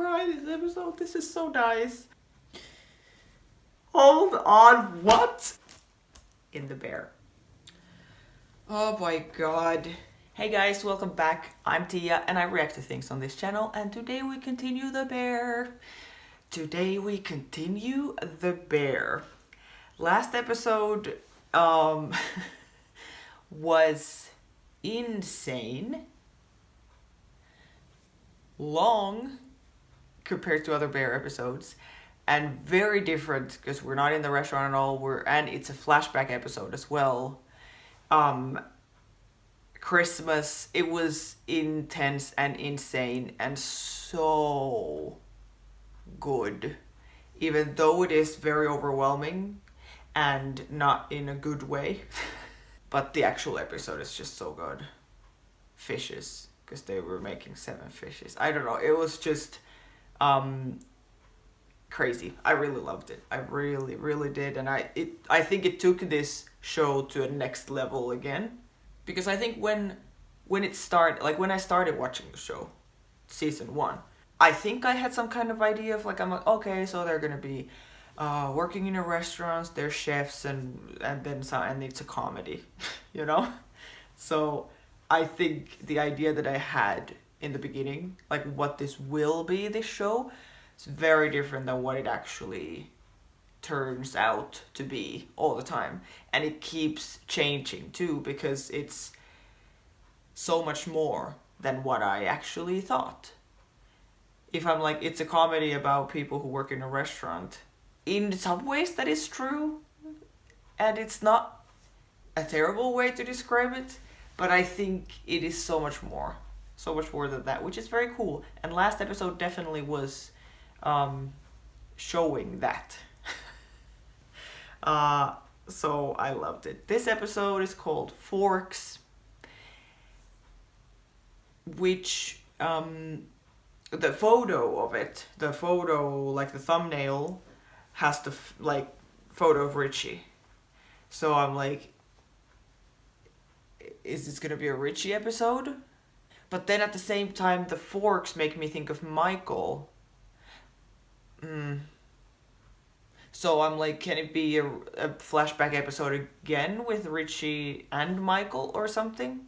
cry this episode. This is so nice. Hold on, what? In the bear. Oh my god. Hey guys, welcome back. I'm Tia and I react to things on this channel, and today we continue the bear. Last episode was insane. Long compared to other bear episodes, and very different because we're not in the restaurant at all. And it's a flashback episode as well. Christmas, it was intense and insane and so good, even though it is very overwhelming and not in a good way. But the actual episode is just so good. Fishes, because they were making 7 fishes. I don't know, it was just crazy. I really loved it. I really did. And I think it took this show to a next level again. Because I think when it started, like when I started watching the show, season 1, I think I had some kind of idea of like, I'm like, okay, so they're gonna be working in a restaurant, they're chefs, and then some, and it's a comedy, you know? So I think the idea that I had in the beginning, like what this will be, this show, is very different than what it actually turns out to be all the time. And it keeps changing too, because it's so much more than what I actually thought. If I'm like, it's a comedy about people who work in a restaurant, in some ways that is true, and it's not a terrible way to describe it, but I think it is so much more than that, which is very cool. And last episode definitely was showing that. So I loved it. This episode is called Forks, which the photo of it, like the thumbnail, has the like photo of Richie. So I'm like, is this gonna be a Richie episode? But then at the same time, the forks make me think of Michael. So I'm like, can it be a flashback episode again with Richie and Michael or something?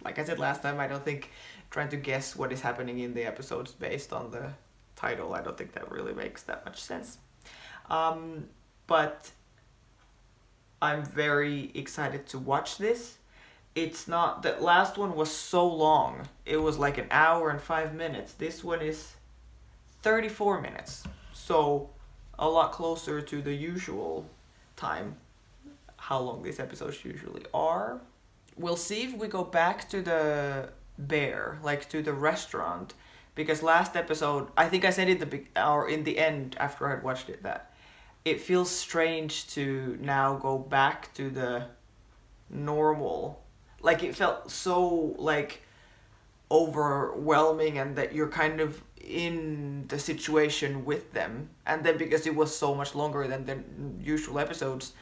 Like I said last time, I don't think trying to guess what is happening in the episodes based on the title, I don't think that really makes that much sense. But I'm very excited to watch this. It's not, the last one was so long. It was like an hour and 5 minutes. This one is 34 minutes. So a lot closer to the usual time, how long these episodes usually are. We'll see if we go back to the bear, like to the restaurant, because last episode, I think I said it in the end after I had watched it, that it feels strange to now go back to the normal. Like it felt so like overwhelming, and that you're kind of in the situation with them. And then because it was so much longer than the usual episodes,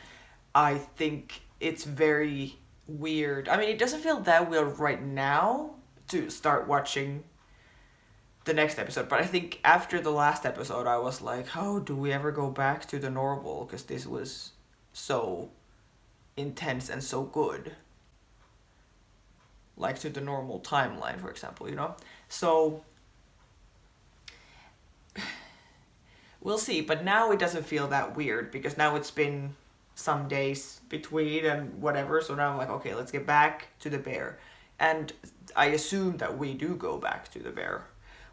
I think it's very weird. I mean, it doesn't feel that weird right now to start watching the next episode, but I think after the last episode I was like, how do we ever go back to the normal, because this was so intense and so good, like to the normal timeline, for example, you know? So we'll see. But now it doesn't feel that weird, because now it's been some days between and whatever, so now I'm like, okay, let's get back to the bear. And I assume that we do go back to the bear.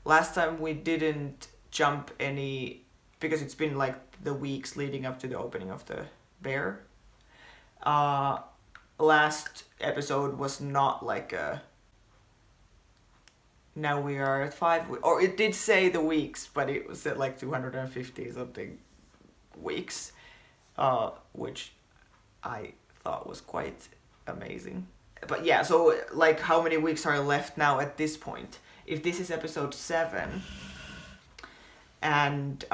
Last time we didn't jump any, because it's been like the weeks leading up to the opening of the bear. Last episode was not like a, now we are at 5, or it did say the weeks, but it was at like 250 something weeks, which I thought was quite amazing. But yeah, so like how many weeks are left now at this point? If this is episode 7, and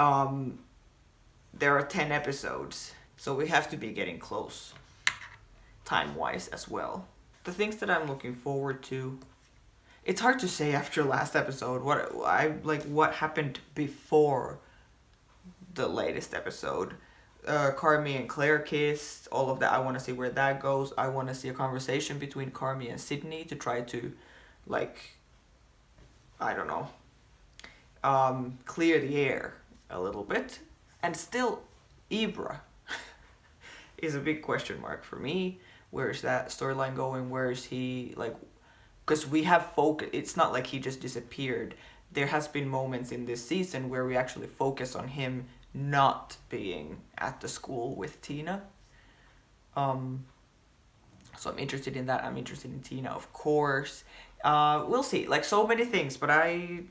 there are 10 episodes, so we have to be getting close time-wise as well. The things that I'm looking forward to it's hard to say after last episode what happened before the latest episode. Carmi and Claire kissed, all of that. I want to see where that goes. I want to see a conversation between Carmi and Sydney to try to, like, I don't know, clear the air a little bit. And still, Ibra is a big question mark for me. Where is that storyline going? Where is he, like, because we have focus. It's not like he just disappeared. There has been moments in this season where we actually focus on him not being at the school with Tina. So I'm interested in that. I'm interested in Tina, of course. We'll see. Like, so many things, but I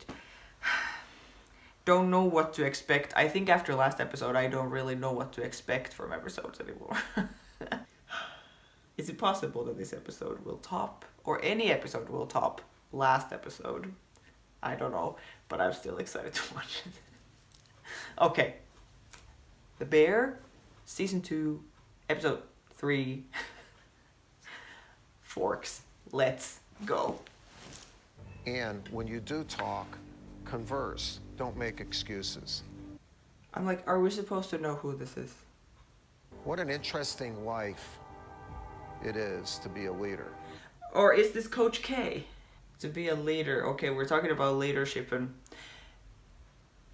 don't know what to expect. I think after last episode, I don't really know what to expect from episodes anymore. Is it possible that this episode will top, or any episode will top last episode? I don't know, but I'm still excited to watch it. Okay. The Bear, Season 2, Episode 3, Forks. Let's go. And when you do talk, converse. Don't make excuses. I'm like, are we supposed to know who this is? What an interesting life it is to be a leader. Or is this Coach K? To be a leader. Okay, we're talking about leadership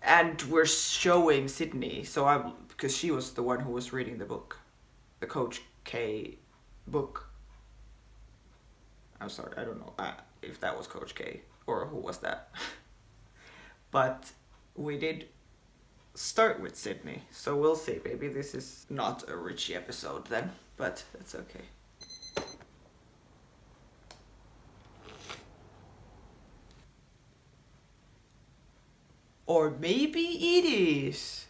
and we're showing Sydney. So because she was the one who was reading the book. The Coach K book. I'm sorry, I don't know if that was Coach K or who was that. But we did start with Sydney, so we'll see. Maybe this is not a Richie episode then, but that's okay. Or maybe it is.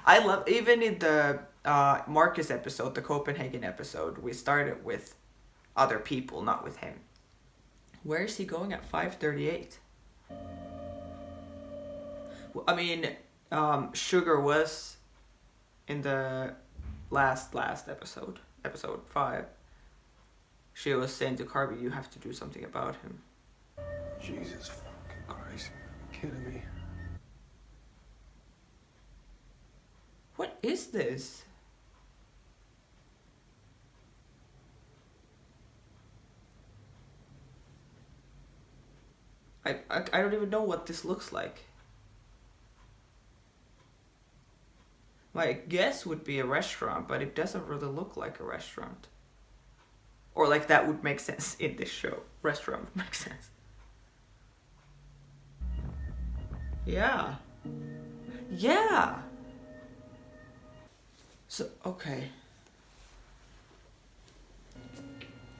I love, even in the Marcus episode, the Copenhagen episode, we started with other people, not with him. Where is he going at 5:38? I mean, Sugar was in the last episode, episode 5. She was saying to Carby, you have to do something about him. Jesus fucking Christ, are you kidding me? What is this? I don't even know what this looks like. My guess would be a restaurant, but it doesn't really look like a restaurant. Or like that would make sense in this show. Restaurant would make sense. Yeah. Yeah. So, okay.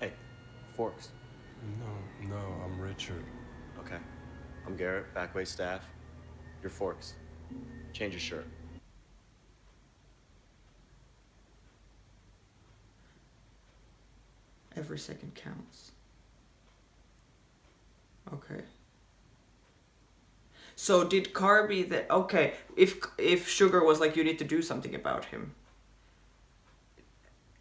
Hey, Forks. No, I'm Richard. Okay. I'm Garrett, Backway staff. You're Forks. Change your shirt. Every second counts. Okay. So did Carby that? Okay, if Sugar was like, you need to do something about him.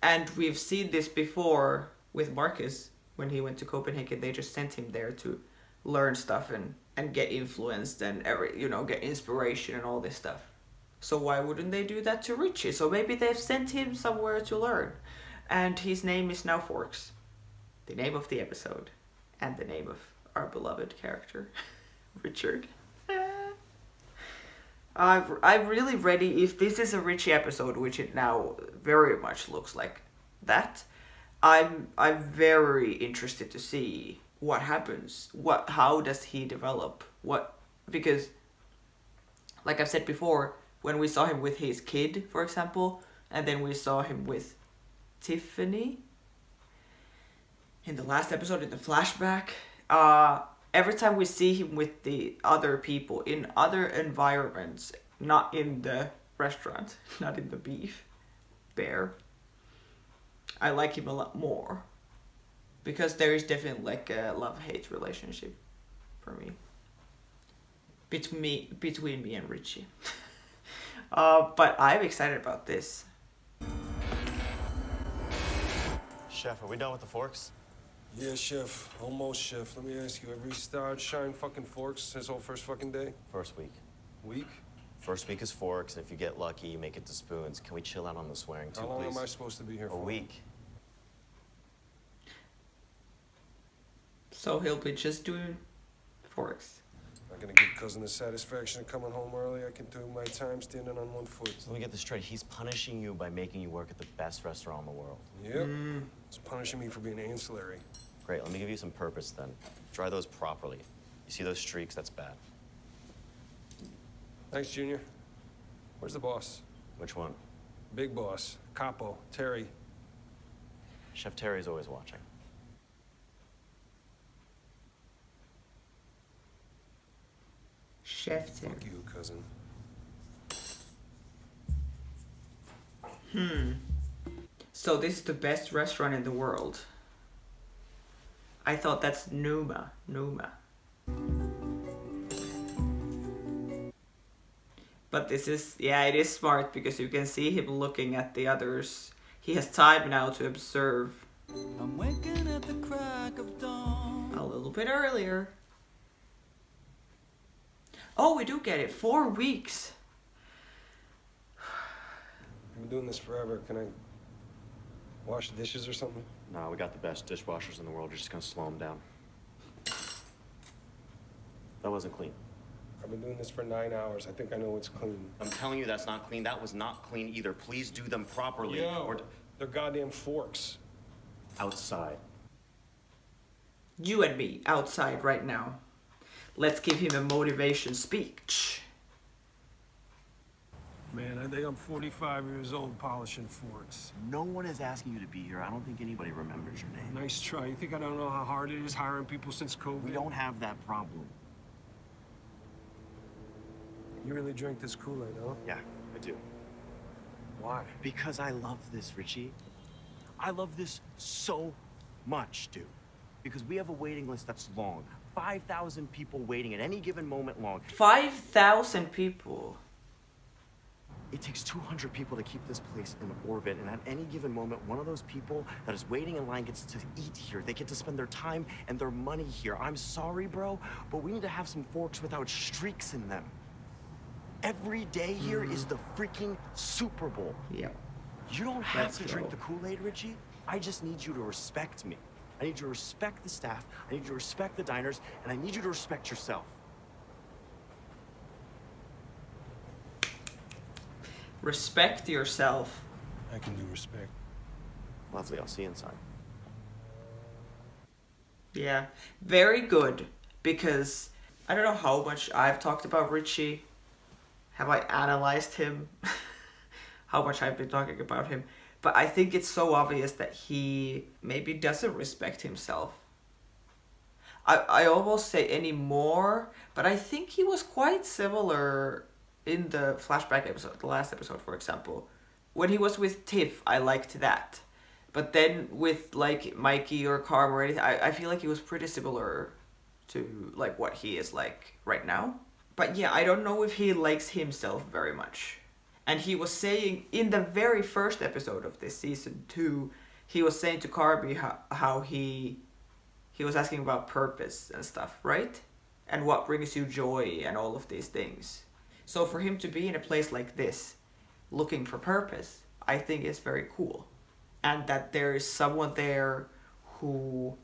And we've seen this before with Marcus when he went to Copenhagen. They just sent him there to learn stuff and get influenced and get inspiration and all this stuff. So why wouldn't they do that to Richie? So maybe they've sent him somewhere to learn. And his name is now Forks. The name of the episode. And the name of our beloved character, Richard. I'm really ready. If this is a Richie episode, which it now very much looks like that, I'm very interested to see what happens. How does he develop? Because like I've said before, when we saw him with his kid, for example, and then we saw him with Tiffany in the last episode in the flashback, every time we see him with the other people in other environments, not in the restaurant, not in the beef bear, I like him a lot more. Because there is definitely like a love-hate relationship for me. Between me and Richie. But I'm excited about this. Chef, are we done with the Forks? Yeah, chef. Almost, chef. Let me ask you, every star shine fucking forks his whole first fucking day? First week. Week? First week is forks, and if you get lucky, you make it to spoons. Can we chill out on the swearing too, How long please? am I supposed to be here A for? week. So he'll be just doing forks. Not gonna give cousin the satisfaction of coming home early. I can do my time standing on one foot. So let me get this straight. He's punishing you by making you work at the best restaurant in the world. Yep. It's punishing me for being ancillary. Great, let me give you some purpose then. Dry those properly. You see those streaks? That's bad. Thanks, Junior. Where's the boss? Which one? Big boss. Capo. Terry. Chef Terry's always watching. Chef Terry. Fuck you, cousin. So this is the best restaurant in the world. I thought that's Numa. Numa. But this is, yeah, it is smart because you can see him looking at the others. He has time now to observe. I'm waking at the crack of dawn. A little bit earlier. Oh, we do get it. 4 weeks. I've been doing this forever. Can I wash the dishes or something? No, we got the best dishwashers in the world. You're just gonna slow them down. That wasn't clean. I've been doing this for 9 hours. I think I know what's clean. I'm telling you that's not clean. That was not clean either. Please do them properly. Yo, Or they're goddamn forks. outside. You and me outside right now. Let's give him a motivation speech. Man, I think I'm 45 years old polishing forks. No one is asking you to be here. I don't think anybody remembers your name. Nice try. You think I don't know how hard it is hiring people since COVID? We don't have that problem. You really drink this Kool-Aid, huh? Yeah, I do. Why? Because I love this, Richie. I love this so much, dude. Because we have a waiting list that's long. 5,000 people waiting at any given moment long. 5,000 people. It takes 200 people to keep this place in orbit, and at any given moment, one of those people that is waiting in line gets to eat here. They get to spend their time and their money here. I'm sorry, bro, but we need to have some forks without streaks in them. Every day here is the freaking Super Bowl. Yep. You don't have Let's to drink go. the Kool-Aid, Richie. I just need you to respect me. I need you to respect the staff, I need you to respect the diners, and I need you to respect yourself. Respect yourself. I can do respect. Lovely, I'll see you inside. Yeah, very good. Because I don't know how much I've talked about Richie. Have I analyzed him? How much I've been talking about him. But I think it's so obvious that he maybe doesn't respect himself. I almost say anymore, but I think he was quite similar in the flashback episode, the last episode, for example. When he was with Tiff, I liked that. But then with like Mikey or Carm or anything, I feel like he was pretty similar to like what he is like right now. But yeah, I don't know if he likes himself very much. And he was saying in the very first episode of this season 2, he was saying to Carby how he was asking about purpose and stuff, right? And what brings you joy and all of these things. So for him to be in a place like this, looking for purpose, I think is very cool. And that there is someone there who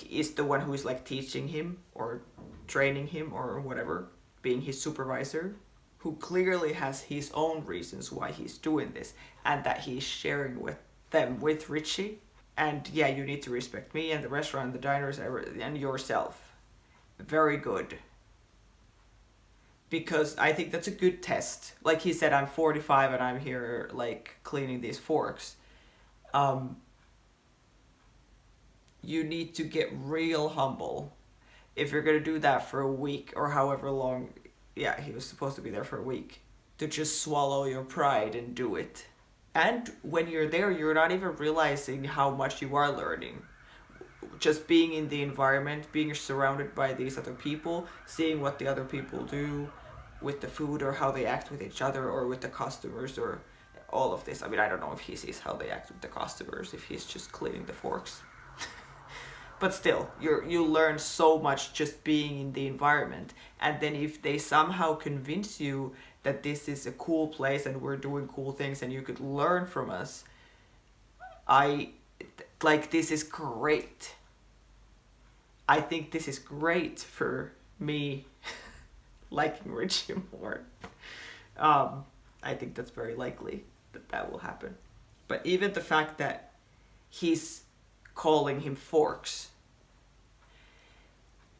is the one who is like teaching him or training him or whatever, being his supervisor, who clearly has his own reasons why he's doing this, and that he's sharing with them, with Richie. And yeah, you need to respect me and the restaurant, the diners, and yourself. Very good. Because I think that's a good test. Like he said, I'm 45 and I'm here like cleaning these forks. You need to get real humble. If you're gonna do that for a week or however long, yeah, he was supposed to be there for a week, to just swallow your pride and do it. And when you're there, you're not even realizing how much you are learning. Just being in the environment, being surrounded by these other people, seeing what the other people do with the food or how they act with each other or with the customers or all of this. I mean, I don't know if he sees how they act with the customers, if he's just cleaning the forks. but still, you learn so much just being in the environment. And then if they somehow convince you that this is a cool place and we're doing cool things and you could learn from us, this is great. I think this is great for me liking Richie more. I think that's very likely that will happen. But even the fact that he's calling him Forks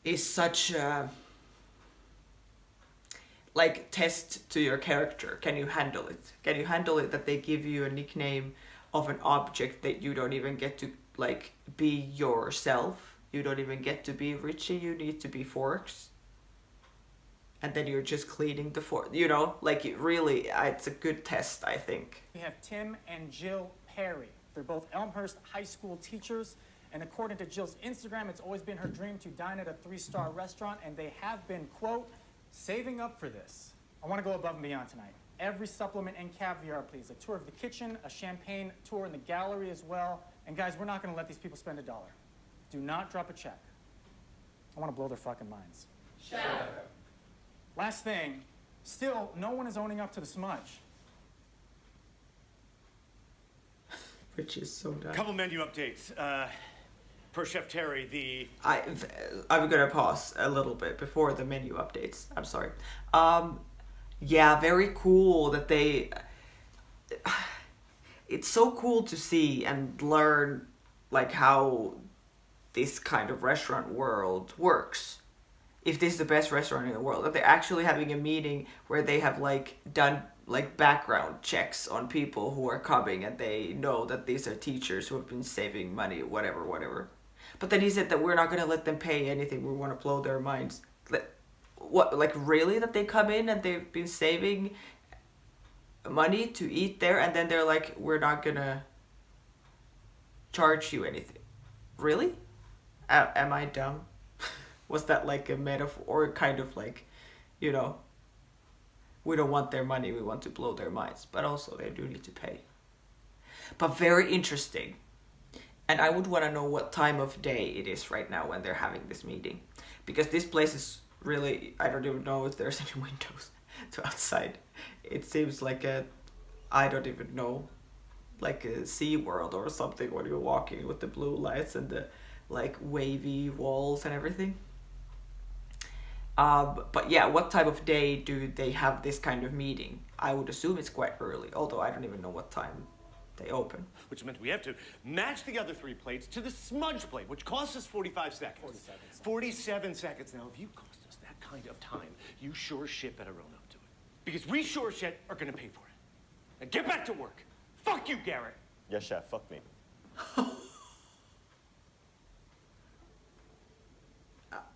is such a test to your character. Can you handle it? Can you handle it that they give you a nickname of an object that you don't even get to be yourself? You don't even get to be Richie, you need to be Forks. And then you're just cleaning the fork, it's a good test, I think. We have Tim and Jill Perry. They're both Elmhurst High School teachers, and according to Jill's Instagram, it's always been her dream to dine at a 3-star restaurant, and they have been, quote, saving up for this. I want to go above and beyond tonight. Every supplement and caviar, please. A tour of the kitchen, a champagne tour in the gallery as well. And guys, we're not going to let these people spend $1. Do not drop a check. I want to blow their fucking minds. Shut up. Last thing, still, no one is owning up to the smudge. Which is so dumb. Couple menu updates. Per Chef Terry, I'm gonna pause a little bit before the menu updates. I'm sorry. Yeah, very cool that they... It's so cool to see and learn how this kind of restaurant world works. If this is the best restaurant in the world, that they're actually having a meeting where they have done background checks on people who are coming, and they know that these are teachers who have been saving money, whatever. But then he said that we're not gonna let them pay anything. We want to blow their minds. What? Really? That they come in and they've been saving money to eat there, and then they're like, we're not gonna charge you anything. Really? Am I dumb? Was that a metaphor, or kind of we don't want their money, we want to blow their minds, but also they do need to pay. But very interesting. And I would want to know what time of day it is right now when they're having this meeting. Because this place is really, I don't even know if there's any windows to outside. It seems I don't even know, a SeaWorld or something when you're walking with the blue lights and the wavy walls and everything. But yeah, what time of day do they have this kind of meeting? I would assume it's quite early, although I don't even know what time they open. which meant we have to match the other 3 plates to the smudge plate, which costs us 45 seconds. 47 seconds. Now, if you cost us that kind of time, you sure shit better own up to it. Because we sure shit are gonna pay for it. Now get back to work. Fuck you, Garrett. Yes, chef, fuck me.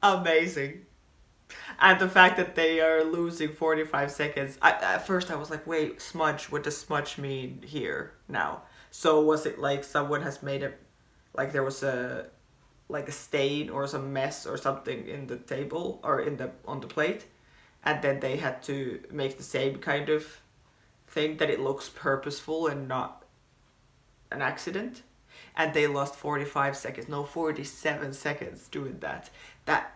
Amazing. And the fact that they are losing 45 seconds. At first I was like, wait, smudge, what does smudge mean here now? So was it someone has made it, there was a stain or some mess or something in the table or on the plate, and then they had to make the same kind of thing, that it looks purposeful and not an accident, and they lost 47 seconds doing that. That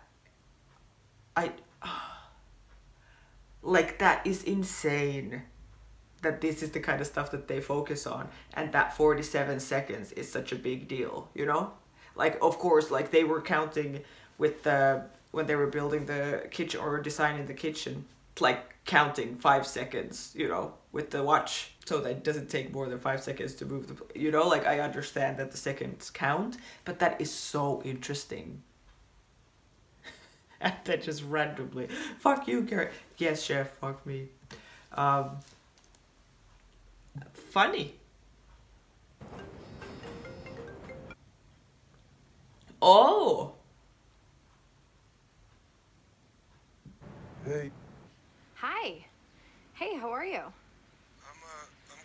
is insane, that this is the kind of stuff that they focus on, and that 47 seconds is such a big deal, of course, they were counting with when they were building the kitchen or designing the kitchen, counting 5 seconds, with the watch, so that it doesn't take more than 5 seconds to move the, I understand that the seconds count, but that is so interesting. And then just randomly, fuck you, Garrett. Yes, chef, fuck me. Funny. Oh! Hey, Hi. Hey, how are you? I'm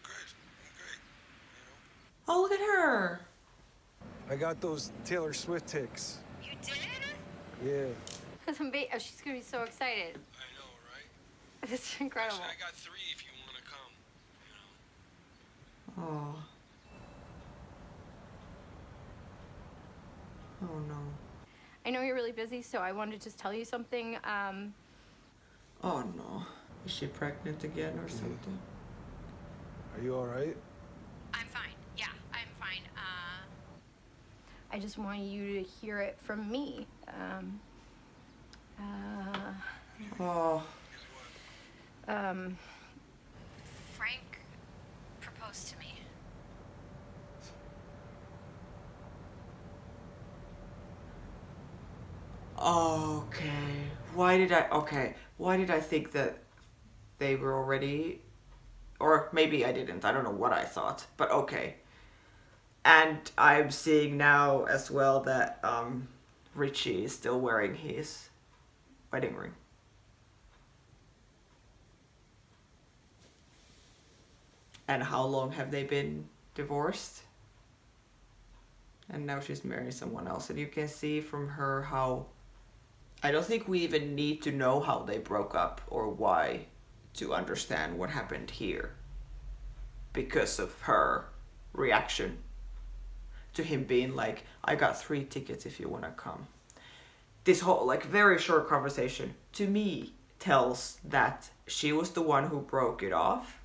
good. Oh, look at her. I got those Taylor Swift ticks. You did? Yeah. Oh, she's gonna be so excited. I know, right? That's incredible. Actually, I got 3 if you want to come. Oh. Oh no. I know you're really busy, so I wanted to just tell you something. Oh no. Is she pregnant again or something? Are you all right? I'm fine. Yeah, I'm fine. I just want you to hear it from me. Oh. Frank proposed to me. Okay. Why did I think that they were already, or maybe I didn't. I don't know what I thought, but okay. And I'm seeing now as well that Richie is still wearing his wedding ring. And how long have they been divorced? And now she's marrying someone else. And you can see from her how I don't think we even need to know how they broke up or why to understand what happened here. Because of her reaction to him being like, I got 3 tickets if you want to come. This whole like very short conversation to me tells that she was the one who broke it off.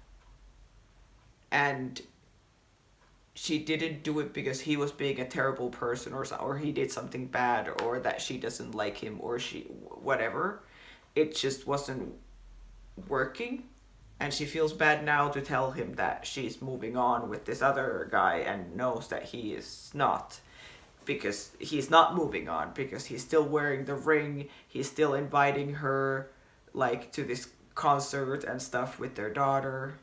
And she didn't do it because he was being a terrible person or he did something bad or that she doesn't like him or she whatever. It just wasn't working. And she feels bad now to tell him that she's moving on with this other guy and knows that he is not. Because he's not moving on. Because he's still wearing the ring. He's still inviting her like to this concert and stuff with their daughter.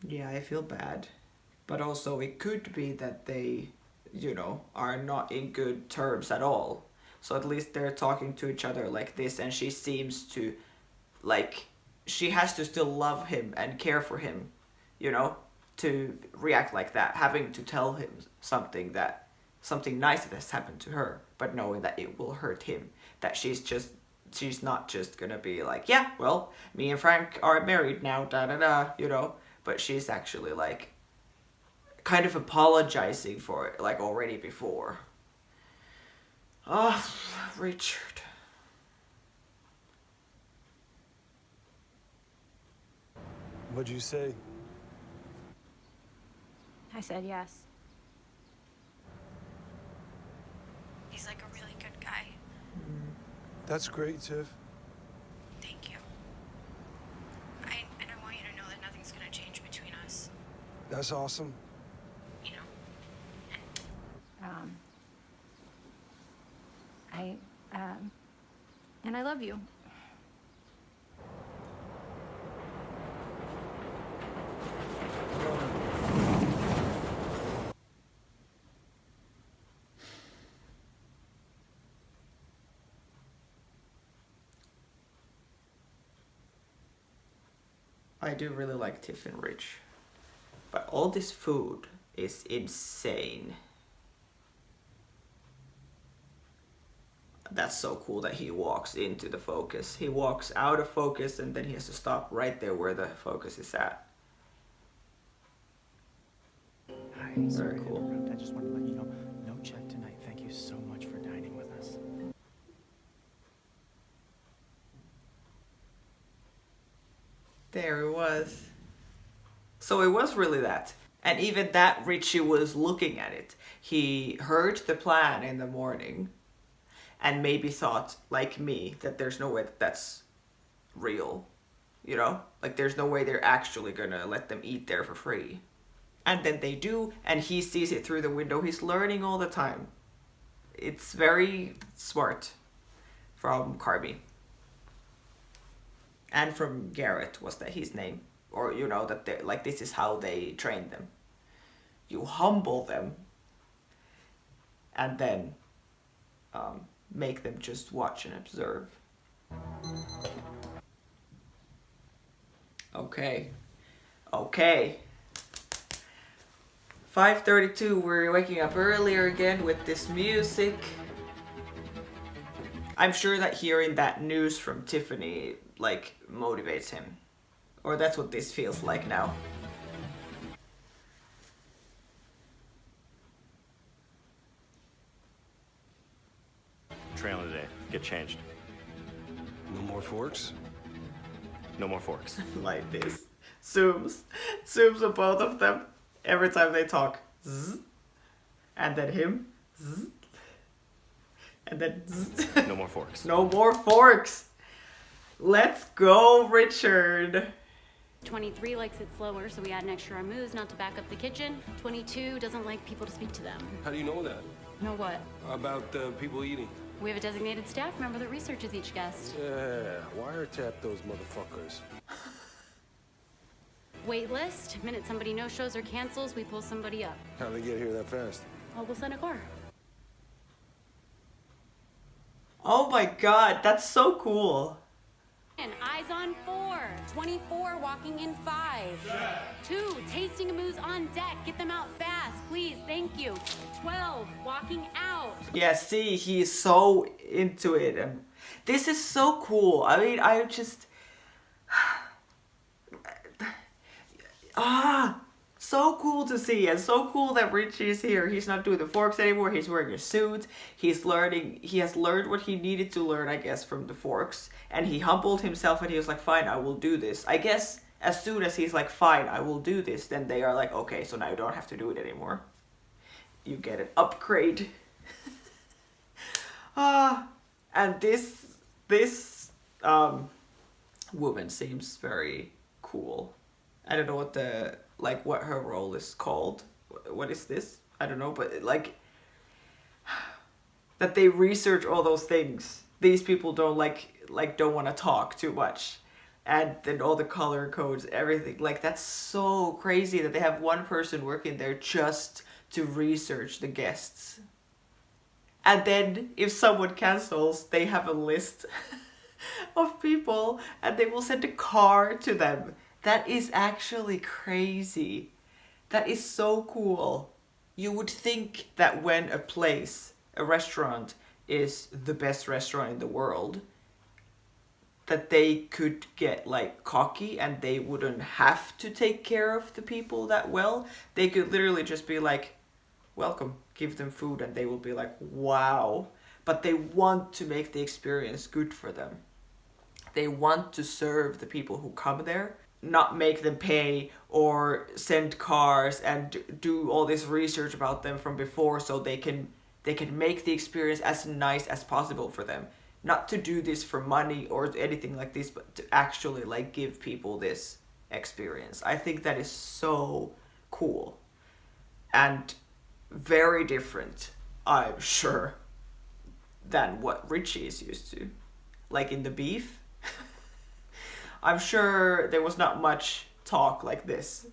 Yeah, I feel bad. But also it could be that they, you know, are not in good terms at all. So at least they're talking to each other like this and she seems to, like, she has to still love him and care for him, you know, to react like that. Having to tell him something nice that has happened to her, but knowing that it will hurt him. That she's not just gonna be like, yeah, well, me and Frank are married now, da-da-da, you know. But she's actually like kind of apologizing for it like already before. Oh, Richard. What'd you say? I said yes. He's like a really good guy. That's great, Tiff. Thank you. And I want you to know that nothing's gonna change between us. That's awesome. You know. And I love you. I do really like Tiff and Rich. But all this food is insane. That's so cool that he walks into the focus. He walks out of focus and then he has to stop right there where the focus is at. Hi, Very sorry cool. to interrupt. I just wanted to let you know, no check tonight. Thank you so much for dining with us. There it was. So it was really that. And even that Richie was looking at it. He heard the plan in the morning and maybe thought, like me, that there's no way that that's real. You know? Like there's no way they're actually gonna let them eat there for free. And then they do, and he sees it through the window. He's learning all the time. It's very smart from Carby. And from Garrett was that his name. Or, you know, that they like this is how they train them. You humble them and then make them just watch and observe. Okay. 5:32, we're waking up earlier again with this music. I'm sure that hearing that news from Tiffany like motivates him Or that's what this feels like now. Trailer today. Get changed. No more forks? No more forks. Like this. Zooms on both of them every time they talk. Zzz. And then him. Zzz. And then zzz. No more forks. No more forks. Let's go, Richard. 23 likes it slower, so we add an extra amuse not to back up the kitchen. 22 doesn't like people to speak to them. How do you know that? Know what? About people eating. We have a designated staff member that researches each guest. Yeah, wiretap those motherfuckers. Wait list. Minute somebody no-shows or cancels, we pull somebody up. How'd they get here that fast? Oh, we'll send a car. Oh my god, that's so cool. And eyes on 4. 24 walking in 5. 2 tasting amuse on deck. Get them out fast, please. Thank you. 12 walking out. Yeah, see, he's so into it, and this is so cool. I mean, I just so cool to see, and so cool that Richie is here. He's not doing the forks anymore. He's wearing a suit. He's learning. He has learned what he needed to learn, I guess, from the forks, and he humbled himself, and he was like, "Fine, I will do this." I guess as soon as he's like, "Fine, I will do this," then they are like, "Okay, so now you don't have to do it anymore. You get an upgrade." And this woman seems very cool. I don't know what her role is called. What is this? I don't know, but like that they research all those things. These people don't don't want to talk too much. And then all the color codes, everything. Like, that's so crazy that they have one person working there just to research the guests. And then if someone cancels, they have a list of people and they will send a car to them. That is actually crazy. That is so cool. You would think that when a restaurant is the best restaurant in the world, that they could get like cocky and they wouldn't have to take care of the people that well. They could literally just be like, "Welcome," give them food, and they will be like, "Wow." But they want to make the experience good for them. They want to serve the people who come there, not make them pay or send cars and do all this research about them from before, so they can make the experience as nice as possible for them. Not to do this for money or anything like this, but to actually like give people this experience. I think that is so cool and very different, I'm sure, than what Richie is used to. Like in The Beef, I'm sure there was not much talk like this.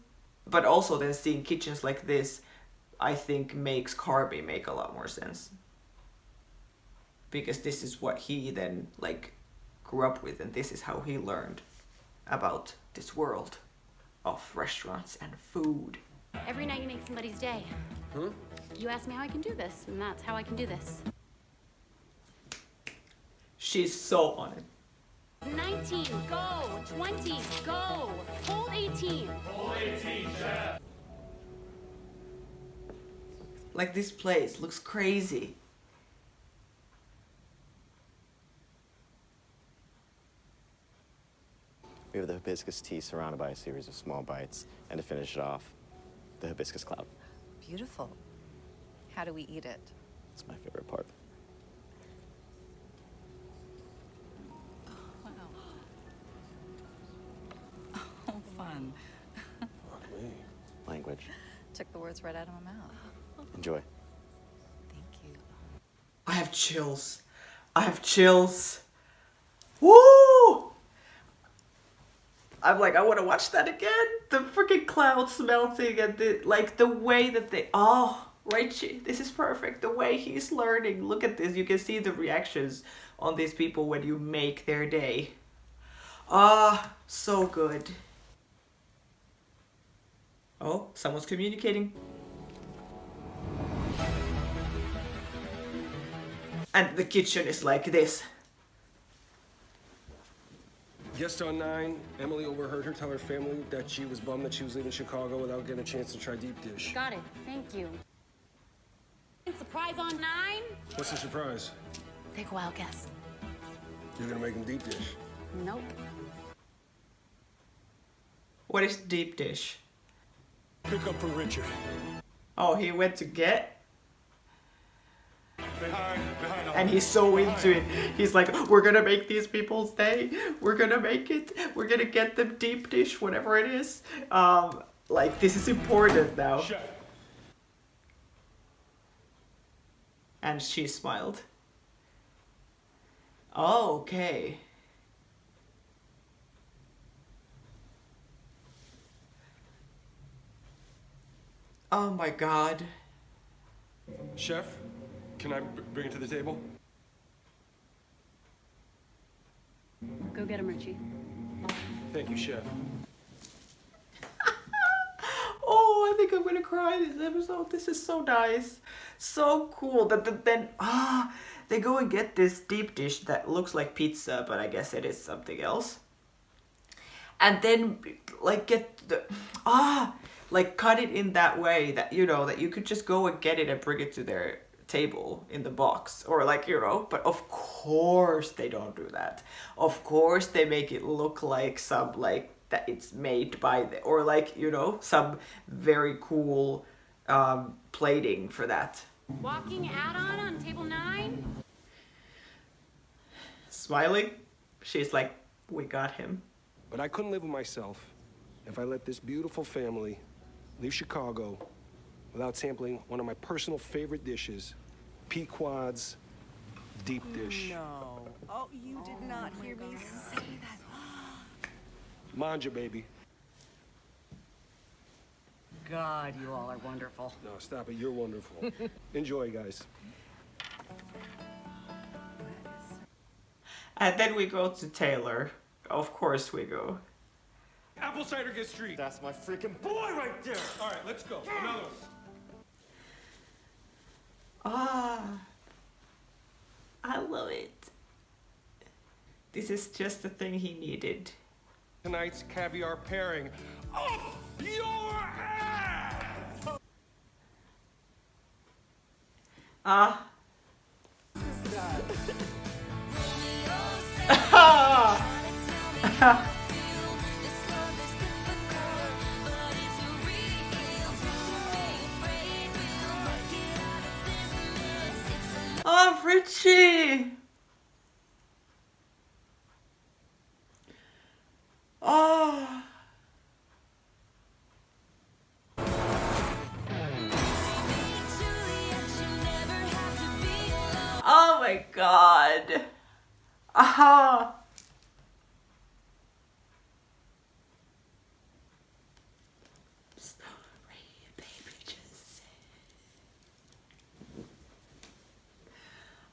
But also then seeing kitchens like this, I think makes Carby make a lot more sense. Because this is what he then like grew up with, and this is how he learned about this world of restaurants and food. Every night you make somebody's day. You ask me how I can do this, and that's how I can do this. She's so on it. 19, go. 20, go. Hold 18. Hold 18, chef. Like, this place looks crazy. We have the hibiscus tea surrounded by a series of small bites, and to finish it off, the hibiscus cloud. Beautiful. How do we eat it? It's my favorite part. Wow. Oh, fun. Fuck me. Language. Took the words right out of my mouth. Enjoy. Thank you. I have chills. I have chills. Woo! I'm like, I want to watch that again. The freaking clouds melting and the way that they... Oh, Richie, this is perfect. The way he's learning. Look at this. You can see the reactions on these people when you make their day. Ah, so good. Oh, someone's communicating. And the kitchen is like this. Guest on 9, Emily overheard her tell her family that she was bummed that she was leaving Chicago without getting a chance to try deep dish. Got it. Thank you. Surprise on 9. What's the surprise? Take a wild guess. You're gonna make them deep dish. Nope. What is deep dish? Pick up for Richard. Oh, he went to get? Behind And he's so into it. He's like, we're gonna make these people stay. We're gonna make it. We're gonna get them deep dish, whatever it is. Like, this is important now. Chef. And she smiled. Oh, okay. Oh my god. Chef, can I bring it to the table? Go get him, Richie. Thank you, Chef. Oh, I think I'm gonna cry this episode. This is so nice. So cool that then they go and get this deep dish that looks like pizza, but I guess it is something else. And then like get the like cut it in that way that, you know, that you could just go and get it and bring it to their table in the box, or like, you know, but of course they don't do that. Of course they make it look like some, like, that it's made by the, or like, you know, some very cool plating for that. Walking add-on on table 9. Smiling, she's like, we got him. But I couldn't live with myself if I let this beautiful family leave Chicago without sampling one of my personal favorite dishes, Pequod's deep dish. No. Oh, you did not hear me say that. Manja, baby. God, you all are wonderful. No, stop it. You're wonderful. Enjoy, guys. And then we go to Taylor. Of course we go. Apple cider gets street. That's my freaking boy right there. All right, let's go. Another one. I love it. This is just the thing he needed. Tonight's caviar pairing. Up your ass! Oh, Richie! Oh. Oh my god. Aha.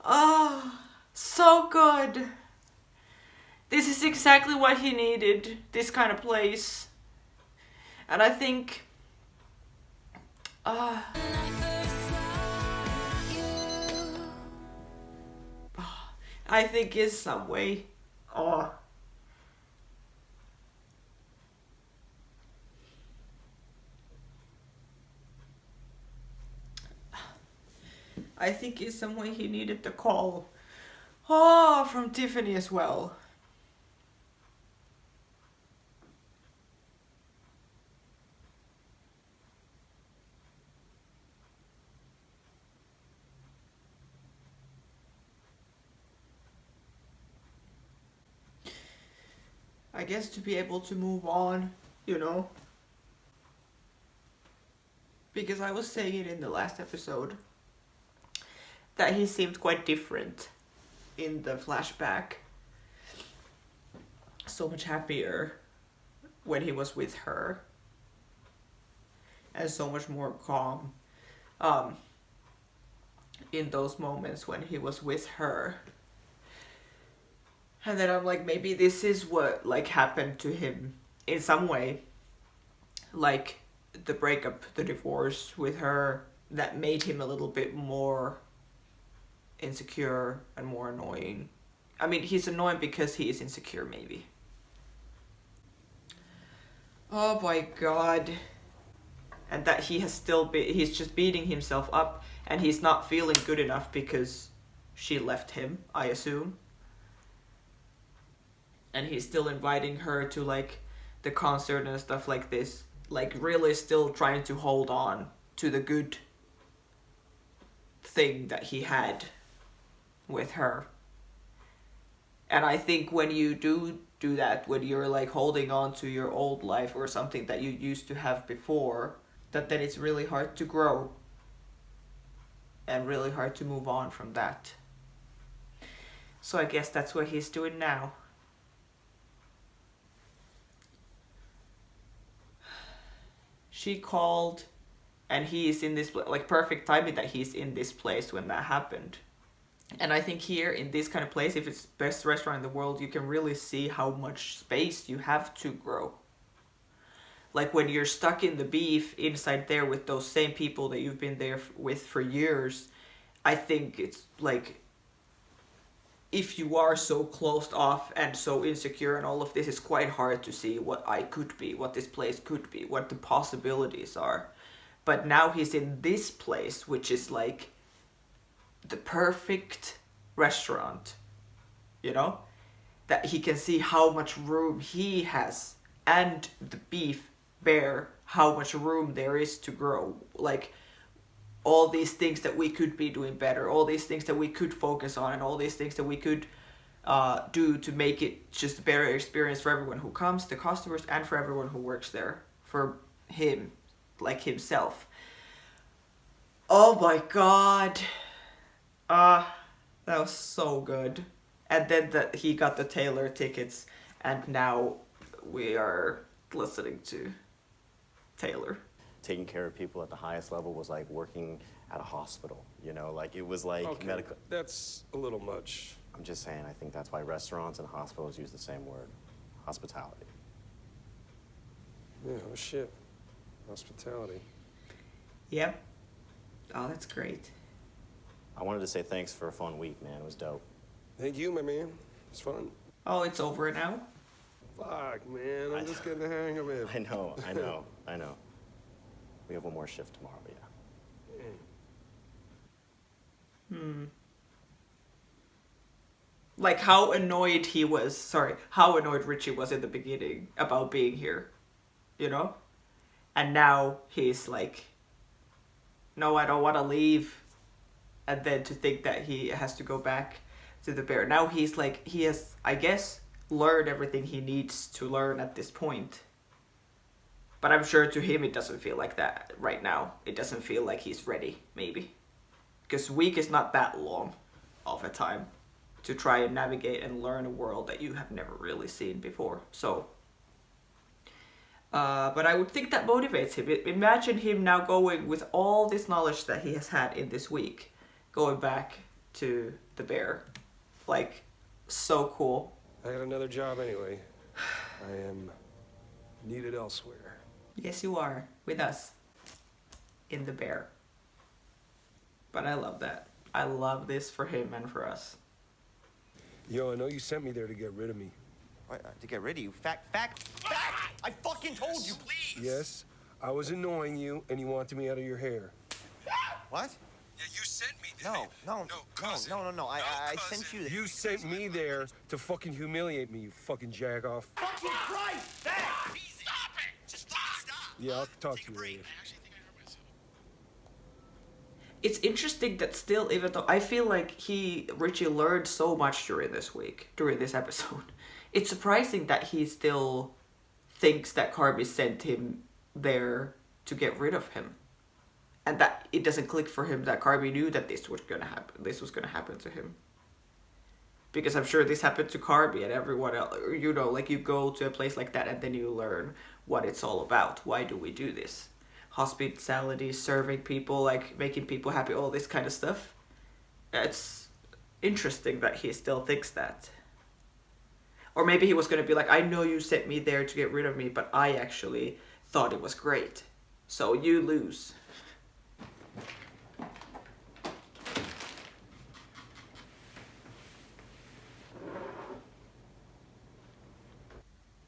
Oh, so good. This is exactly what he needed, this kind of place. And I think I think in some way, I think in some way he needed the call from Tiffany as well. I guess to be able to move on, you know. Because I was saying it in the last episode that he seemed quite different in the flashback. So much happier when he was with her. And so much more calm in those moments when he was with her. And then I'm like, maybe this is what like happened to him in some way. Like the breakup, the divorce with her, that made him a little bit more insecure and more annoying. I mean, he's annoying because he is insecure, maybe. Oh my god. And that he has still he's just beating himself up, and he's not feeling good enough because she left him, I assume. And he's still inviting her to like the concert and stuff like this. Like really still trying to hold on to the good thing that he had with her. And I think when you do that, when you're like holding on to your old life or something that you used to have before, that then it's really hard to grow and really hard to move on from that. So I guess that's what he's doing now. She called, and he is in this, like, perfect timing that he's in this place when that happened. And I think here in this kind of place, if it's best restaurant in the world, you can really see how much space you have to grow. Like when you're stuck in the beef inside there with those same people that you've been there with for years, I think it's like, if you are so closed off and so insecure and all of this, it's quite hard to see what I could be, what this place could be, what the possibilities are. But now he's in this place, which is like the perfect restaurant, you know? That he can see how much room he has, and the beef bear, how much room there is to grow. Like, all these things that we could be doing better, all these things that we could focus on, and all these things that we could do to make it just a better experience for everyone who comes, the customers, and for everyone who works there, for him, like himself. Oh my god. That was so good. And then that he got the Taylor tickets, and now we are listening to Taylor. Taking care of people at the highest level was like working at a hospital, you know, like it was like Okay, medical. that's a little much. I'm just saying, I think that's why restaurants and hospitals use the same word, hospitality. Yeah, oh shit. Hospitality. Yep. Oh, that's great. I wanted to say thanks for a fun week, man. It was dope. Thank you, my man. It's fun. Oh, it's over now? Fuck, man. I'm just getting the hang of it. I know. We have one more shift tomorrow, but yeah. Like how annoyed Richie was in the beginning about being here, you know? And now he's like, no, I don't want to leave. And then to think that he has to go back to the bear. Now he's like, he has, I guess, learned everything he needs to learn at this point. But I'm sure to him it doesn't feel like that right now. It doesn't feel like he's ready, maybe. Because a week is not that long of a time to try and navigate and learn a world that you have never really seen before. So, but I would think that motivates him. Imagine him now going with all this knowledge that he has had in this week, going back to the bear. Like, so cool. I got another job anyway. I am needed elsewhere. Yes, you are. With us. In the bear. But I love that. I love this for him and for us. Yo, I know you sent me there to get rid of me. To get rid of you? Fact! I fucking told you, please! Yes, I was annoying you, and you wanted me out of your hair. What? Yeah, you sent me there. No. I sent you there. You sent me there to fucking humiliate me, you fucking jack-off. Fucking Christ! Dad! Stop it! Just stop! Yeah, I'll talk to you later. I actually think I heard myself. It's interesting that still, even though I feel like Richie learned so much during this episode, it's surprising that he still thinks that Carby sent him there to get rid of him. And that it doesn't click for him that Carby knew that this was gonna happen to him. Because I'm sure this happened to Carby and everyone else. You know, like you go to a place like that and then you learn what it's all about. Why do we do this? Hospitality, serving people, like making people happy, all this kind of stuff. It's interesting that he still thinks that. Or maybe he was going to be like, I know you sent me there to get rid of me, but I actually thought it was great. So you lose.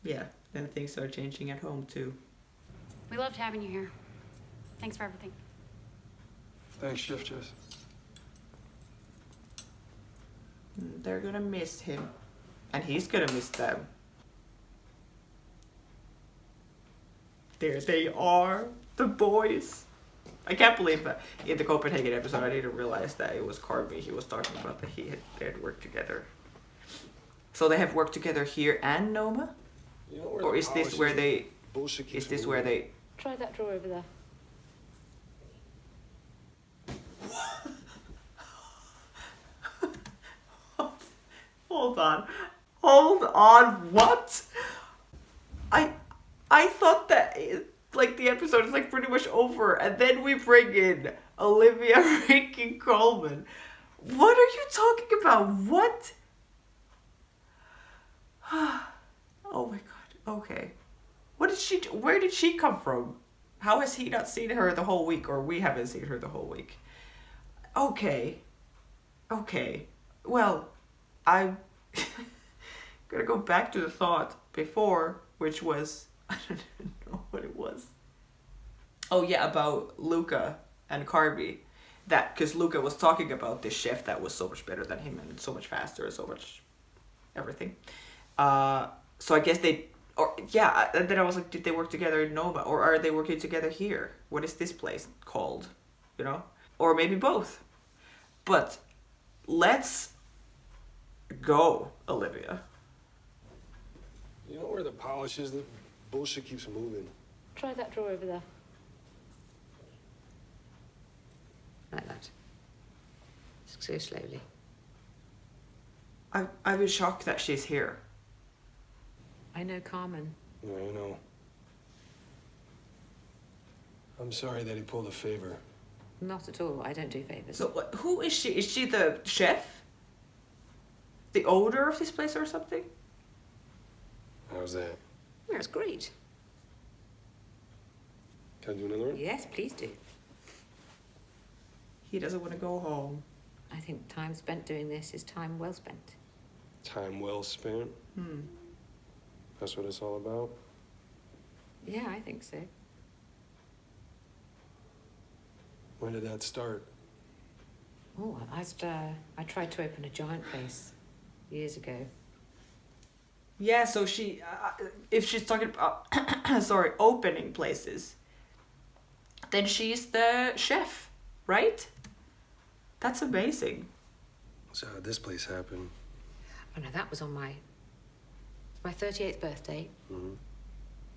Yeah, then things are changing at home too. We loved having you here. Thanks for everything. Thanks, Chef Jess. They're gonna miss him. And he's gonna miss them. There they are, the boys. I can't believe that in the Copenhagen episode I didn't realize that it was Carby he was talking about, that they had worked together. So they have worked together here and Noma? You know where Or the is this polish where is? they... Bullshit keeps Is this moving. where they... Try that drawer over there. Hold on. Hold on, what? I thought that like the episode is like pretty much over, and then we bring in Olivia Rankin Coleman. What are you talking about? What? Oh my god. Okay. What did she? Where did she come from? How has he not seen her the whole week, or we haven't seen her the whole week? Okay. Okay. Well, I'm gonna go back to the thought before, which was I don't even know what it was. Oh yeah, about Luca and Carby. That because Luca was talking about this chef that was so much better than him and so much faster and so much everything. So I guess they, or yeah, and then I was like, did they work together in Noma, or are they working together here? What is this place called? You know, or maybe both. But let's go, Olivia. You know where the polish is? The bullshit keeps moving. Try that drawer over there. Like that. So slowly. I was shocked that she's here. I know Carmen. Yeah, I know. I'm sorry that he pulled a favor. Not at all. I don't do favors. So who is she? Is she the chef? The owner of this place or something? How's that? That's great. Can I do another one? Yes, please do. He doesn't want to go home. I think time spent doing this is time well spent. Time well spent? That's what it's all about? Yeah, I think so. When did that start? Oh, I tried to open a giant place years ago. Yeah, so she, if she's talking about, sorry, opening places, then she's the chef, right? That's amazing. So how did this place happen? Oh no, that was on my 38th birthday. Mm-hmm.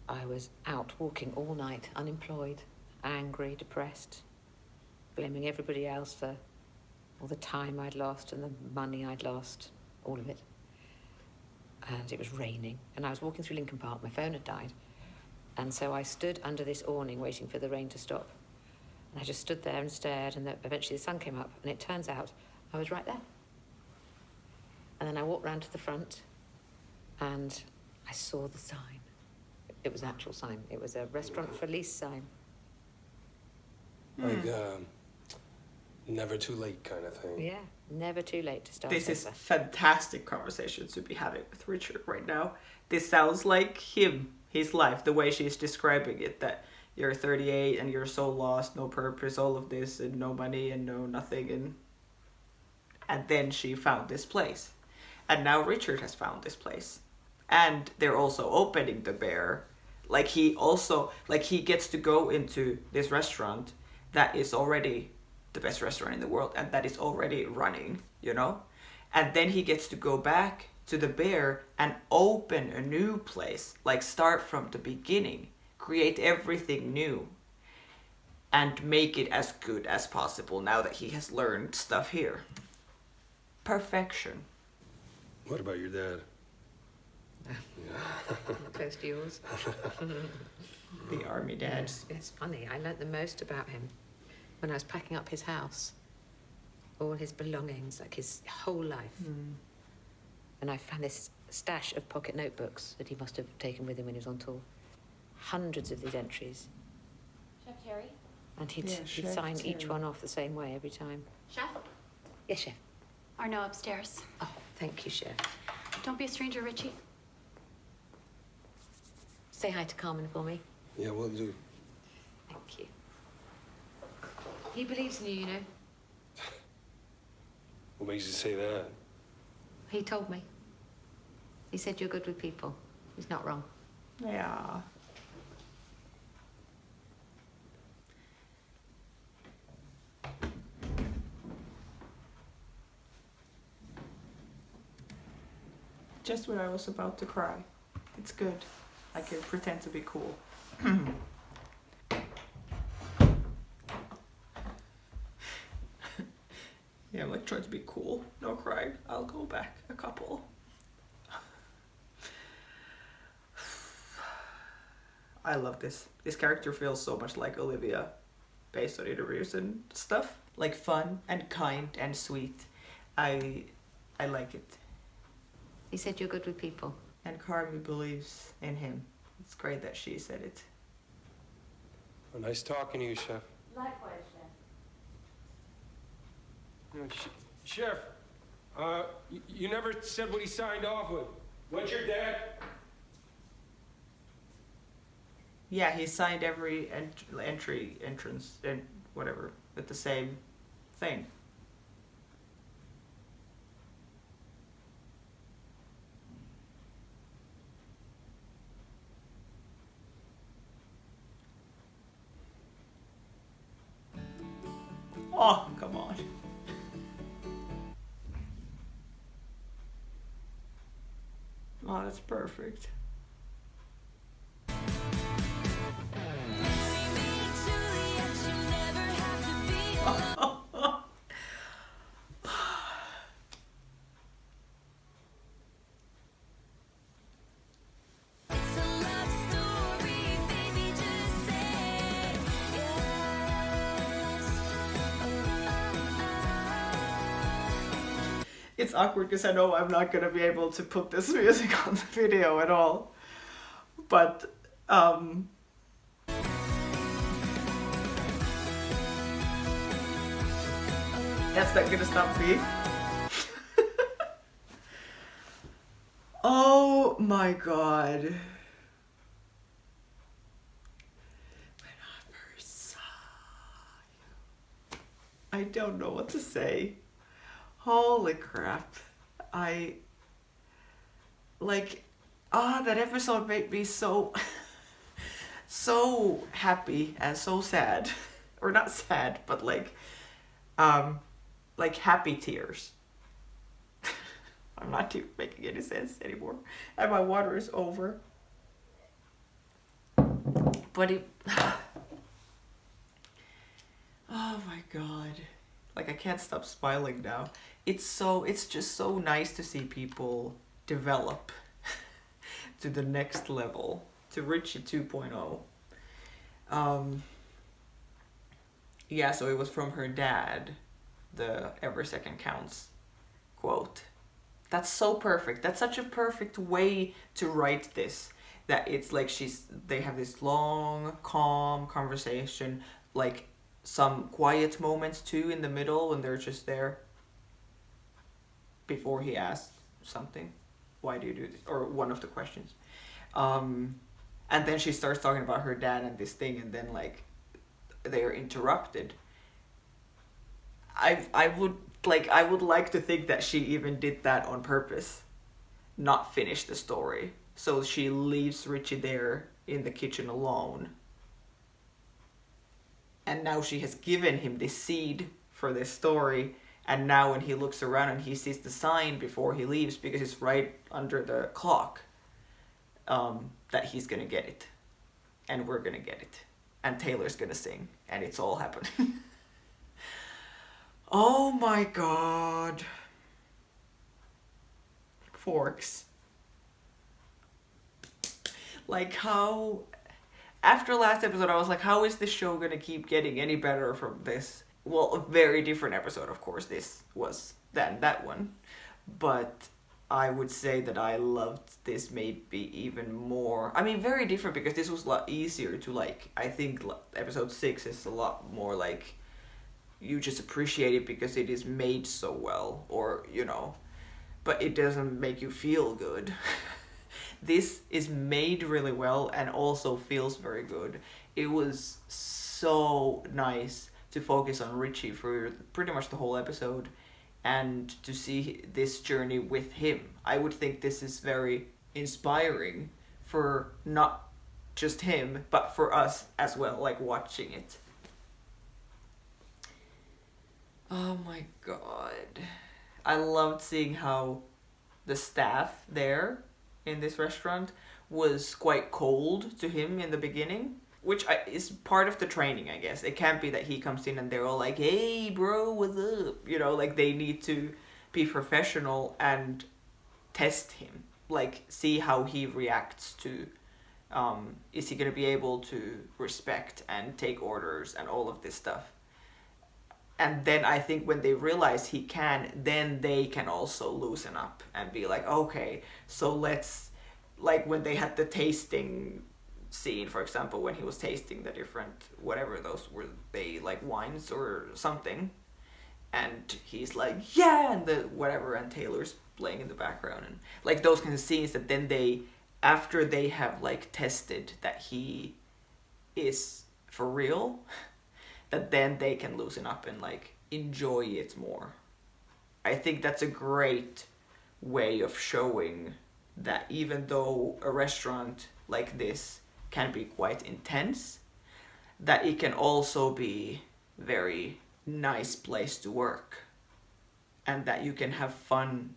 I was out walking all night, unemployed, angry, depressed, blaming everybody else for all the time I'd lost and the money I'd lost, all of it. And it was raining, and I was walking through Lincoln Park. My phone had died, and so I stood under this awning waiting for the rain to stop. And I just stood there and stared, and eventually the sun came up, and it turns out I was right there. And then I walked round to the front, and I saw the sign. It was an actual sign. It was a restaurant for lease sign. Like, never too late kind of thing. Yeah, never too late to start. This is over. fantastic conversation to be having with Richard right now. This sounds like him, his life, the way she's describing it, that you're 38 and you're so lost, no purpose, all of this, and no money and no nothing, and then she found this place. And now Richard has found this place. And they're also opening the Bear. Like he gets to go into this restaurant that is already the best restaurant in the world and that is already running, you know? And then he gets to go back to the Bear and open a new place, like start from the beginning, create everything new and make it as good as possible now that he has learned stuff here. Perfection. What about your dad? Close to yours. The army dad. It's funny. I learnt the most about him when I was packing up his house. All his belongings, like his whole life. And I found this stash of pocket notebooks that he must have taken with him when he was on tour. Hundreds of these entries. Chef Terry? And he'd Chef sign each Terry. one off the same way every time. Chef? Yes, Chef. Arno upstairs. Oh, thank you, Chef. Don't be a stranger, Richie. Say hi to Carmen for me. Yeah, we'll do. Thank you. He believes in you, you know. What makes you say that? He told me. He said you're good with people. He's not wrong. Yeah. Just when I was about to cry. It's good. I can pretend to be cool. Yeah, I'm like trying to be cool. No crying. I'll go back a couple. I love this. This character feels so much like Olivia based on interviews and stuff. Like fun and kind and sweet. I like it. He said you're good with people. And Carmen believes in him. It's great that she said it. Oh, nice talking to you, Chef. Likewise, Chef. Chef, you never said what he signed off with. What's your dad? Yeah, he signed every entrance, and whatever, with the same thing. Oh, come on. Oh, that's perfect. It's awkward because I know I'm not gonna be able to put this music on the video at all. But that's not gonna stop me. Oh my god. When I first saw you, I don't know what to say. Holy crap. That episode made me so so happy and so sad. Or not sad, but like happy tears. I'm not making any sense anymore. And my water is over. But it oh my god. Like I can't stop smiling now. It's just so nice to see people develop to the next level, to Richie 2.0. Yeah, so it was from her dad, the "every second counts" quote. That's so perfect. That's such a perfect way to write this. That it's like they have this long, calm conversation, like some quiet moments too in the middle when they're just there before he asks something. Why do you do this? Or one of the questions. And then she starts talking about her dad and this thing, and then like they're interrupted. I would like to think that she even did that on purpose. Not finish the story. So she leaves Richie there in the kitchen alone. And now she has given him this seed for this story. And now when he looks around and he sees the sign before he leaves, because it's right under the clock, that he's gonna get it. And we're gonna get it. And Taylor's gonna sing. And it's all happening. Oh my god. Forks. Like how... After last episode, I was like, how is this show gonna keep getting any better from this? Well, a very different episode, of course, this was than that one. But I would say that I loved this maybe even more. I mean, very different because this was a lot easier to like. I think episode 6 is a lot more like... You just appreciate it because it is made so well, or, you know. But it doesn't make you feel good. this is made really well and also feels very good. It was so nice to focus on Richie for pretty much the whole episode and to see this journey with him. I would think this is very inspiring for not just him, but for us as well, like watching it. Oh my god. I loved seeing how the staff there in this restaurant was quite cold to him in the beginning, which is part of the training, I guess. It can't be that he comes in and they're all like, hey bro, what's up? You know, like they need to be professional and test him. Like see how he reacts to, is he gonna be able to respect and take orders and all of this stuff. And then I think when they realize he can, then they can also loosen up and be like, okay, so let's, like when they had the tasting scene, for example, when he was tasting the different, whatever those were, they like wines or something. And he's like, yeah, and the whatever, and Taylor's playing in the background. And like those kinds of scenes that then they, after they have like tested that he is for real, that then they can loosen up and like enjoy it more. I think that's a great way of showing that even though a restaurant like this can be quite intense, that it can also be very nice place to work and that you can have fun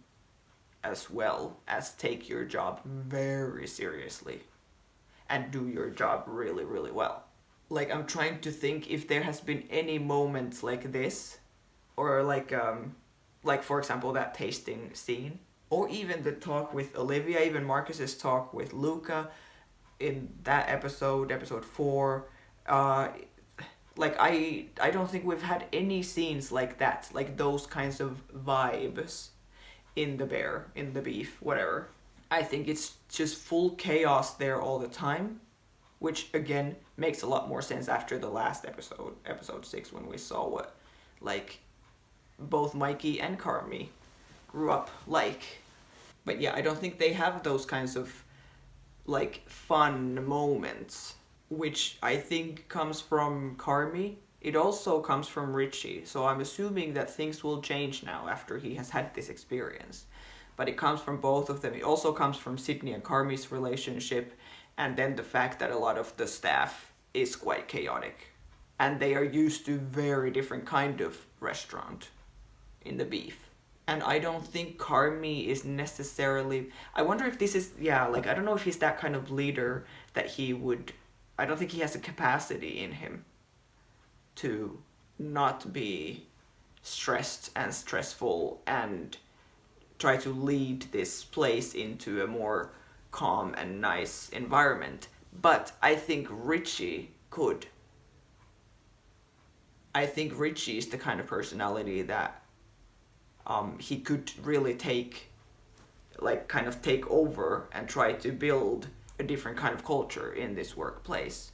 as well as take your job very seriously and do your job really, really well. Like, I'm trying to think if there has been any moments like this, or like for example, that tasting scene, or even the talk with Olivia, even Marcus's talk with Luca in that episode 4. Like, I don't think we've had any scenes like that, like those kinds of vibes in the bear, in the beef, whatever. I think it's just full chaos there all the time, which again makes a lot more sense after the last episode 6, when we saw what like both Mikey and Carmy grew up like. But yeah, I don't think they have those kinds of like fun moments, which I think comes from Carmy. It also comes from Richie, so I'm assuming that things will change now after he has had this experience. But it comes from both of them. It also comes from Sydney and Carmy's relationship, and then the fact that a lot of the staff is quite chaotic. And they are used to very different kind of restaurant in the beef. And I don't think Carmy is necessarily... I wonder if this is... Yeah, like, I don't know if he's that kind of leader that he would... I don't think he has a capacity in him to not be stressed and stressful and try to lead this place into a more calm and nice environment. But I think Richie could. I think Richie is the kind of personality that he could really take over and try to build a different kind of culture in this workplace.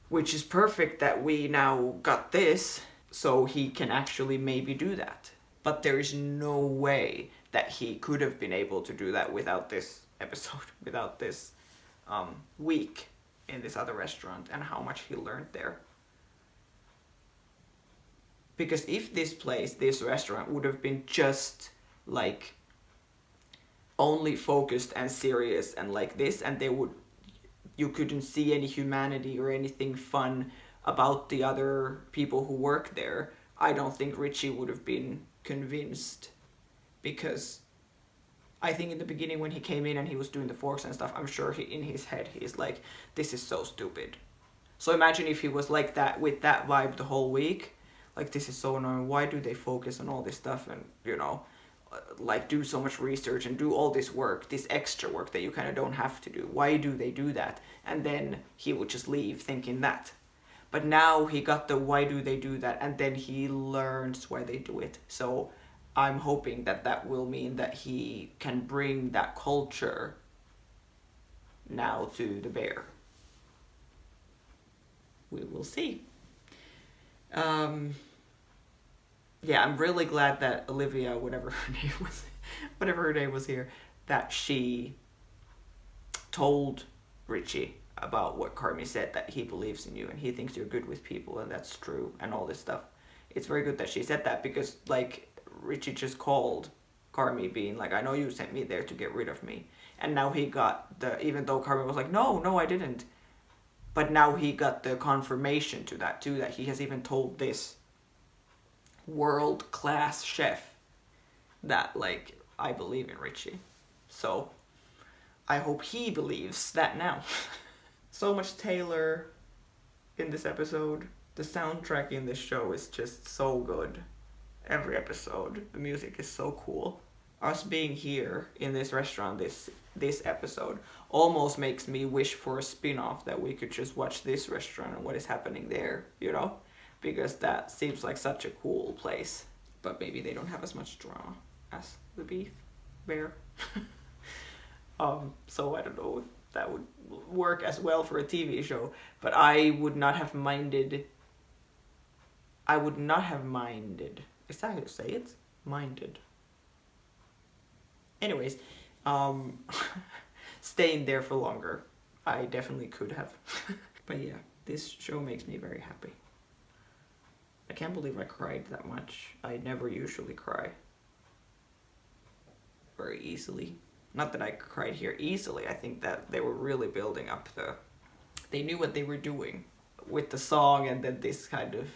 Which is perfect that we now got this, so he can actually maybe do that. But there is no way that he could have been able to do that without this episode, without this week in this other restaurant and how much he learned there. Because if this place, this restaurant, would have been just like only focused and serious and like this, and you couldn't see any humanity or anything fun about the other people who work there, I don't think Richie would have been convinced. Because I think in the beginning when he came in and he was doing the forks and stuff, I'm sure in his head he's like, this is so stupid. So imagine if he was like that, with that vibe the whole week. Like, this is so annoying, why do they focus on all this stuff and, you know, like do so much research and do all this work, this extra work that you kind of don't have to do. Why do they do that? And then he would just leave thinking that. But now he got the why do they do that, and then he learns why they do it. So I'm hoping that that will mean that he can bring that culture now to the bear. We will see. Yeah, I'm really glad that Olivia, whatever her name was here, that she told Richie about what Carmi said, that he believes in you and he thinks you're good with people and that's true and all this stuff. It's very good that she said that, because like Richie just called Carmi being like, I know you sent me there to get rid of me. And now he got the, even though Carmi was like, no, I didn't. But now he got the confirmation to that too, that he has even told this world-class chef that like, I believe in Richie. So I hope he believes that now. So much Taylor in this episode. The soundtrack in this show is just so good. Every episode, the music is so cool. Us being here in this restaurant this episode almost makes me wish for a spin-off that we could just watch this restaurant and what is happening there, you know? Because that seems like such a cool place. But maybe they don't have as much drama as the Beef Bear. So I don't know if that would work as well for a TV show, but I would not have minded. Is that how you say it? Minded. Anyways, staying there for longer. I definitely could have. But yeah, this show makes me very happy. I can't believe I cried that much. I never usually cry very easily. Not that I cried here easily. I think that they were really building up they knew what they were doing with the song, and then this kind of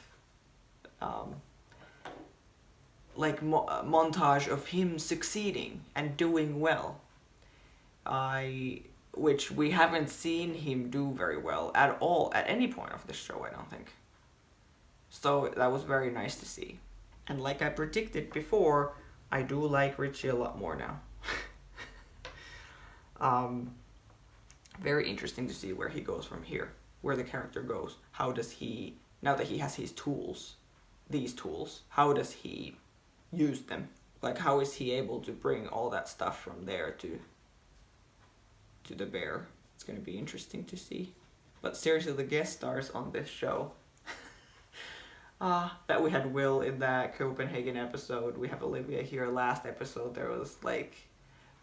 montage of him succeeding and doing well. Which we haven't seen him do very well at all at any point of the show, I don't think. So that was very nice to see. And like I predicted before, I do like Richie a lot more now. Very interesting to see where he goes from here, where the character goes. How does he, now that he has his tools, these tools, how does he use them? Like, how is he able to bring all that stuff from there to the bear? It's going to be interesting to see. But seriously, the guest stars on this show. That we had Will in that Copenhagen episode. We have Olivia here. Last episode there was like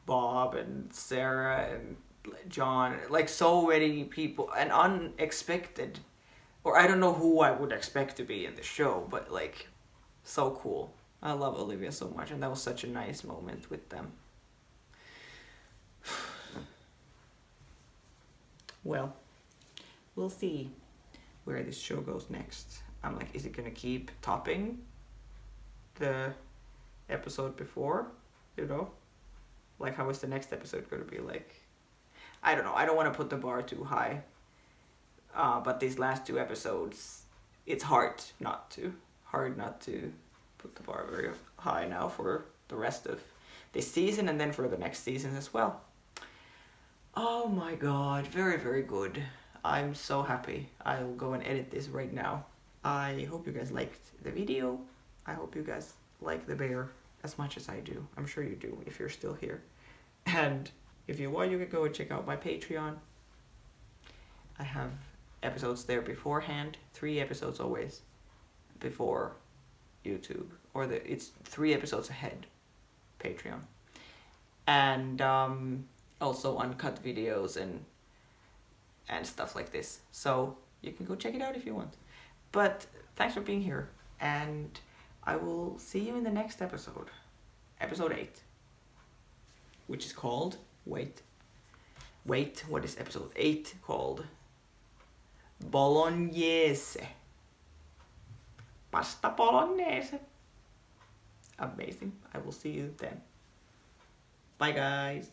Bob and Sarah and John, like so many people, and unexpected, or I don't know who I would expect to be in the show, but like so cool. I love Olivia so much, and that was such a nice moment with them. Well, we'll see where this show goes next. I'm like, is it gonna keep topping the episode before, you know? Like, how is the next episode gonna be like? I don't know. I don't want to put the bar too high. But these last two episodes, it's hard not to put the bar very high now for the rest of this season and then for the next season as well. Oh my god, very, very good. I'm so happy. I'll go and edit this right now. I hope you guys liked the video. I hope you guys like the bear as much as I do. I'm sure you do if you're still here. And if you want, you can go and check out my Patreon. I have episodes there beforehand. 3 episodes always before YouTube. Or it's 3 episodes ahead. Patreon. And also uncut videos and stuff like this. So you can go check it out if you want. But thanks for being here. And I will see you in the next episode. Episode 8. Which is called... Wait, what is episode 8 called? Bolognese. Pasta bolognese. Amazing. I will see you then. Bye, guys.